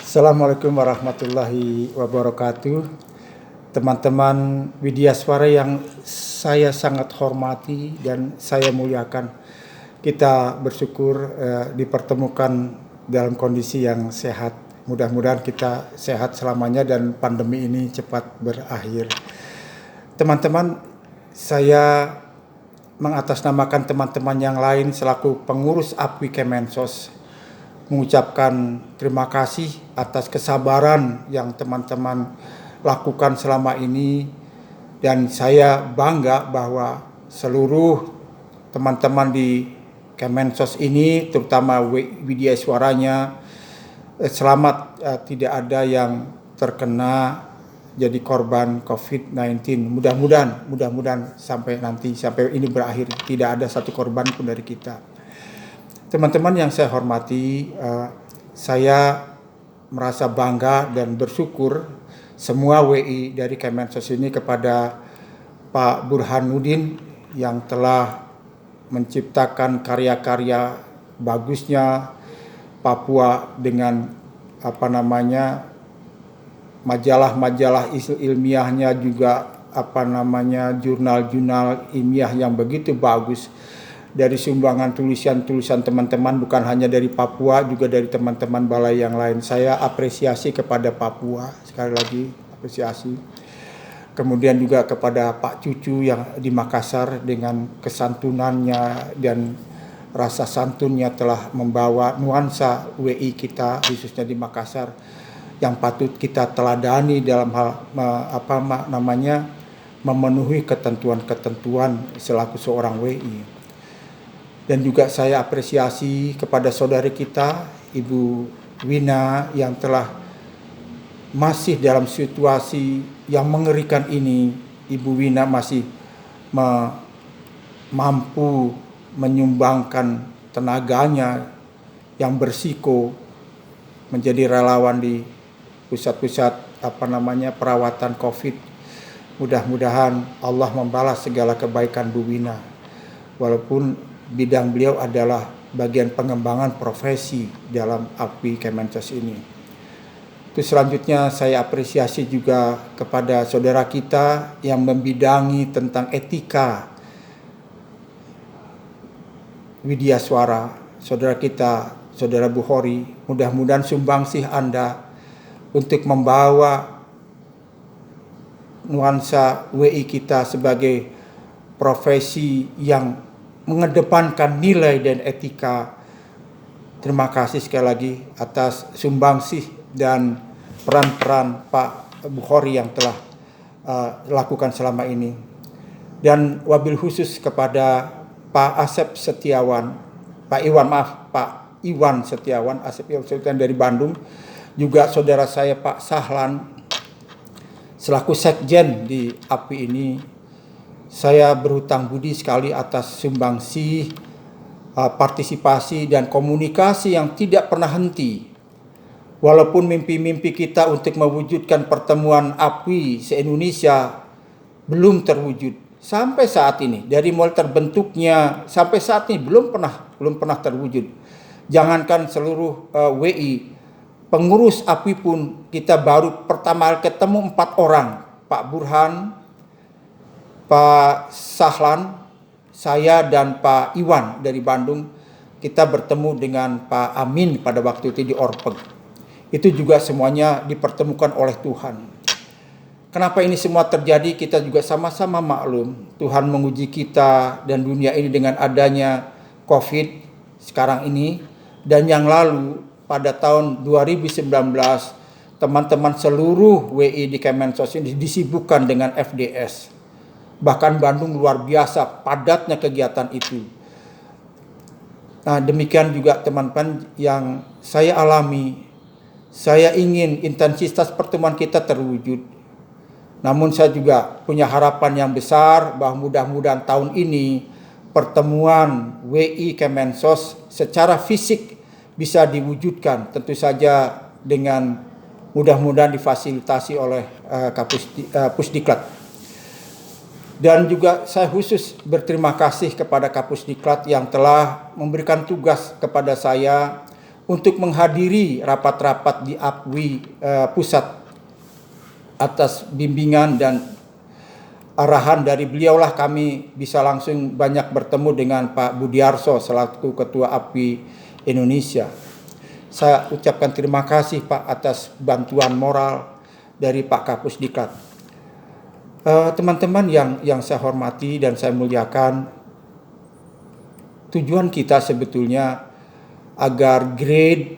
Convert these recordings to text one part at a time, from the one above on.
Assalamualaikum warahmatullahi wabarakatuh. Teman-teman Widya Suara yang saya sangat hormati dan saya muliakan. Kita bersyukur dipertemukan dalam kondisi yang sehat. Mudah-mudahan kita sehat selamanya dan pandemi ini cepat berakhir. Teman-teman, saya mengatasnamakan teman-teman yang lain selaku pengurus APWI Kemensos mengucapkan terima kasih atas kesabaran yang teman-teman lakukan selama ini, dan saya bangga bahwa seluruh teman-teman di Kemensos ini, terutama Widya Suaranya, selamat, tidak ada yang terkena jadi korban COVID-19. Mudah-mudahan sampai ini berakhir tidak ada satu korban pun dari kita. Teman-teman yang saya hormati, saya merasa bangga dan bersyukur semua WI dari Kemensos ini kepada Pak Burhanuddin yang telah menciptakan karya-karya bagusnya Papua dengan majalah-majalah ilmiahnya, juga jurnal-jurnal ilmiah yang begitu bagus. Dari sumbangan tulisan-tulisan teman-teman, bukan hanya dari Papua, juga dari teman-teman balai yang lain. Saya apresiasi kepada Papua, sekali lagi apresiasi. Kemudian juga kepada Pak Cucu yang di Makassar dengan kesantunannya dan rasa santunnya telah membawa nuansa WI kita, khususnya di Makassar, yang patut kita teladani dalam hal memenuhi ketentuan-ketentuan selaku seorang WI. Dan juga saya apresiasi kepada saudari kita, Ibu Wina, yang telah masih dalam situasi yang mengerikan ini. Ibu Wina masih mampu menyumbangkan tenaganya yang bersiko menjadi relawan di pusat-pusat perawatan COVID. Mudah-mudahan Allah membalas segala kebaikan Bu Wina, walaupun bidang beliau adalah bagian pengembangan profesi dalam APWI Kemensos ini. Terus selanjutnya saya apresiasi juga kepada saudara kita yang membidangi tentang etika Widya Suara, saudara kita, saudara Bukhori. Mudah-mudahan sumbangsih Anda untuk membawa nuansa WI kita sebagai profesi yang mengedepankan nilai dan etika. Terima kasih sekali lagi atas sumbangsih dan peran-peran Pak Bukhori yang telah lakukan selama ini. Dan wabil khusus kepada Pak Iwan Setiawan, Asep Setiawan dari Bandung, juga saudara saya Pak Sahlan selaku sekjen di APWI ini. Saya berhutang budi sekali atas sumbangsih, partisipasi dan komunikasi yang tidak pernah henti. Walaupun mimpi-mimpi kita untuk mewujudkan pertemuan APWI se-Indonesia belum terwujud sampai saat ini, dari mulai terbentuknya sampai saat ini belum pernah terwujud. Jangankan seluruh WI, pengurus APWI pun kita baru pertama ketemu 4 orang, Pak Burhan, Pak Sahlan, saya dan Pak Iwan dari Bandung. Kita bertemu dengan Pak Amin pada waktu itu di Orpeg. Itu juga semuanya dipertemukan oleh Tuhan. Kenapa ini semua terjadi? Kita juga sama-sama maklum. Tuhan menguji kita dan dunia ini dengan adanya COVID sekarang ini. Dan yang lalu pada tahun 2019, teman-teman seluruh WI di Kemensos ini disibukkan dengan FDS. Bahkan Bandung luar biasa padatnya kegiatan itu. Nah, demikian juga teman-teman yang saya alami. Saya ingin intensitas pertemuan kita terwujud. Namun saya juga punya harapan yang besar bahwa mudah-mudahan tahun ini pertemuan WI Kemensos secara fisik bisa diwujudkan. Tentu saja dengan mudah-mudahan difasilitasi oleh Pusdiklat. Dan juga saya khusus berterima kasih kepada Kapusdiklat yang telah memberikan tugas kepada saya untuk menghadiri rapat-rapat di APWI pusat atas bimbingan dan arahan dari beliaulah kami bisa langsung banyak bertemu dengan Pak Budiarso selaku Ketua APWI Indonesia. Saya ucapkan terima kasih Pak atas bantuan moral dari Pak Kapusdiklat. Teman-teman yang saya hormati dan saya muliakan, tujuan kita sebetulnya agar grade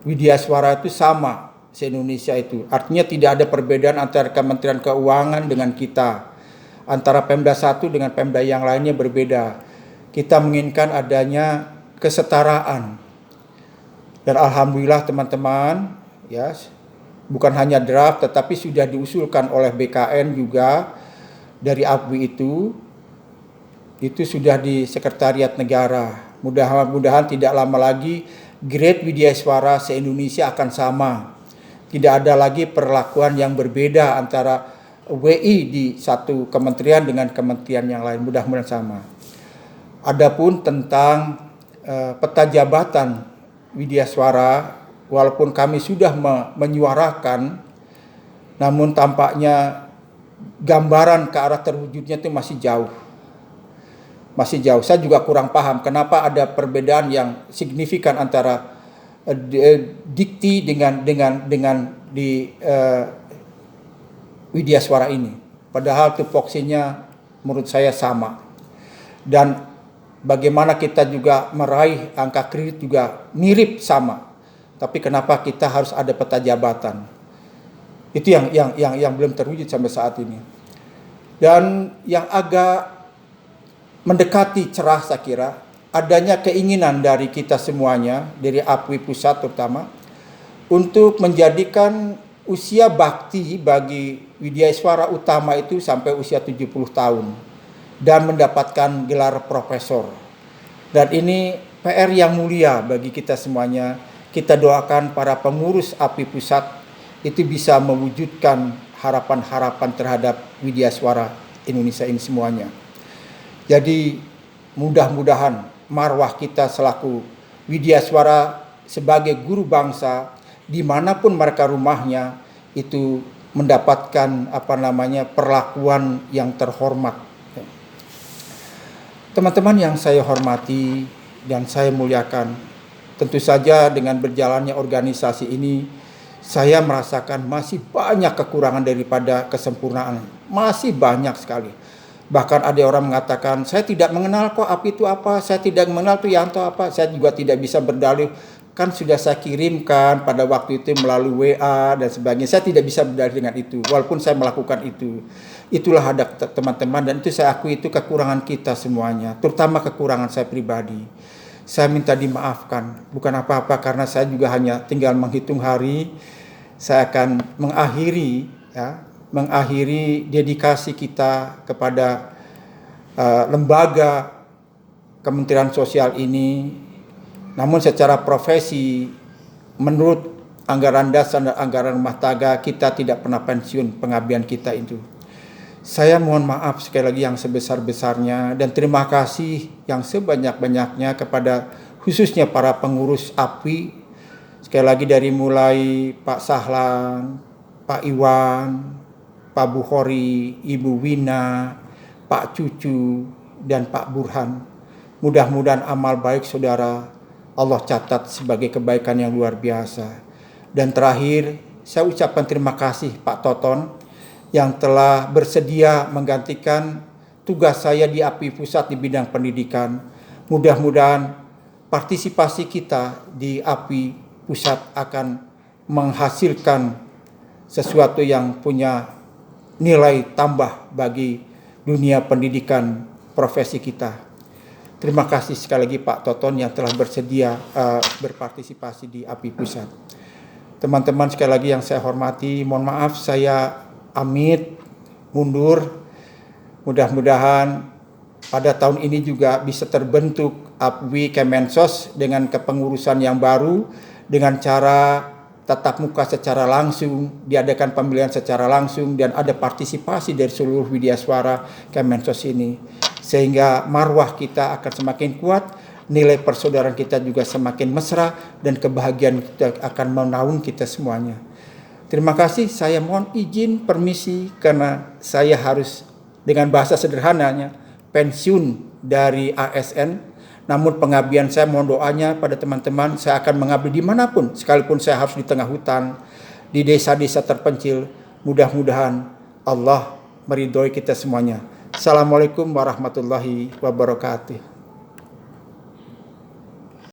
Widyaswara itu sama se-Indonesia itu. Artinya tidak ada perbedaan antara Kementerian Keuangan dengan kita. Antara Pemda 1 dengan Pemda yang lainnya berbeda. Kita menginginkan adanya kesetaraan. Dan alhamdulillah teman-teman, ya, bukan hanya draft tetapi sudah diusulkan oleh BKN juga dari APWI itu sudah di Sekretariat Negara. Mudah-mudahan tidak lama lagi grade Widyaswara se-Indonesia akan sama. Tidak ada lagi perlakuan yang berbeda antara WI di satu kementerian dengan kementerian yang lain. Mudah-mudahan sama. Adapun tentang peta jabatan Widyaswara, walaupun kami sudah menyuarakan, namun tampaknya gambaran ke arah terwujudnya itu masih jauh. Masih jauh. Saya juga kurang paham kenapa ada perbedaan yang signifikan antara dikti dengan di Widyaswara ini. Padahal tupoksinya menurut saya sama. Dan bagaimana kita juga meraih angka kredit juga mirip sama. Tapi kenapa kita harus ada peta jabatan? Itu yang belum terwujud sampai saat ini. Dan yang agak mendekati cerah saya kira, adanya keinginan dari kita semuanya, dari APWI pusat terutama, untuk menjadikan usia bakti bagi Widyaswara utama itu sampai usia 70 tahun. Dan mendapatkan gelar profesor. Dan ini PR yang mulia bagi kita semuanya. Kita doakan para pengurus APWI pusat itu bisa mewujudkan harapan-harapan terhadap Widyaswara Indonesia ini semuanya. Jadi mudah-mudahan marwah kita selaku Widyaswara sebagai guru bangsa dimanapun mereka rumahnya itu mendapatkan perlakuan yang terhormat. Teman-teman yang saya hormati dan saya muliakan, tentu saja dengan berjalannya organisasi ini, saya merasakan masih banyak kekurangan daripada kesempurnaan. Masih banyak sekali. Bahkan ada orang mengatakan, saya tidak mengenal kok API itu apa, saya tidak mengenal itu Yanto apa, saya juga tidak bisa berdalih. Kan sudah saya kirimkan pada waktu itu melalui WA dan sebagainya. Saya tidak bisa berdalih dengan itu, walaupun saya melakukan itu. Itulah ada teman-teman, dan itu saya akui itu kekurangan kita semuanya, terutama kekurangan saya pribadi. Saya minta dimaafkan, bukan apa-apa karena saya juga hanya tinggal menghitung hari. Saya akan mengakhiri dedikasi kita kepada lembaga Kementerian Sosial ini. Namun secara profesi, menurut anggaran dasar dan anggaran rumah tangga, kita tidak pernah pensiun pengabdian kita itu. Saya mohon maaf sekali lagi yang sebesar-besarnya dan terima kasih yang sebanyak-banyaknya kepada khususnya para pengurus APWI. Sekali lagi dari mulai Pak Sahlan, Pak Iwan, Pak Bukhori, Ibu Wina, Pak Cucu, dan Pak Burhan. Mudah-mudahan amal baik saudara Allah catat sebagai kebaikan yang luar biasa. Dan terakhir, saya ucapkan terima kasih Pak Toton yang telah bersedia menggantikan tugas saya di APWI Pusat di bidang pendidikan. Mudah-mudahan partisipasi kita di APWI Pusat akan menghasilkan sesuatu yang punya nilai tambah bagi dunia pendidikan profesi kita. Terima kasih sekali lagi Pak Toton yang telah bersedia berpartisipasi di APWI Pusat. Teman-teman sekali lagi yang saya hormati, mohon maaf saya amit mundur. Mudah-mudahan pada tahun ini juga bisa terbentuk APWI Kemensos dengan kepengurusan yang baru, dengan cara tatap muka secara langsung, diadakan pemilihan secara langsung, dan ada partisipasi dari seluruh Widyaswara Kemensos ini. Sehingga marwah kita akan semakin kuat nilai persaudaraan kita juga semakin mesra, dan kebahagiaan kita akan menaungi kita semuanya. Terima kasih, saya mohon izin permisi karena saya harus dengan bahasa sederhananya pensiun dari ASN. Namun pengabdian saya mohon doanya pada teman-teman, saya akan mengabdi dimanapun, sekalipun saya harus di tengah hutan, di desa-desa terpencil. Mudah-mudahan Allah meridhoi kita semuanya. Assalamualaikum warahmatullahi wabarakatuh.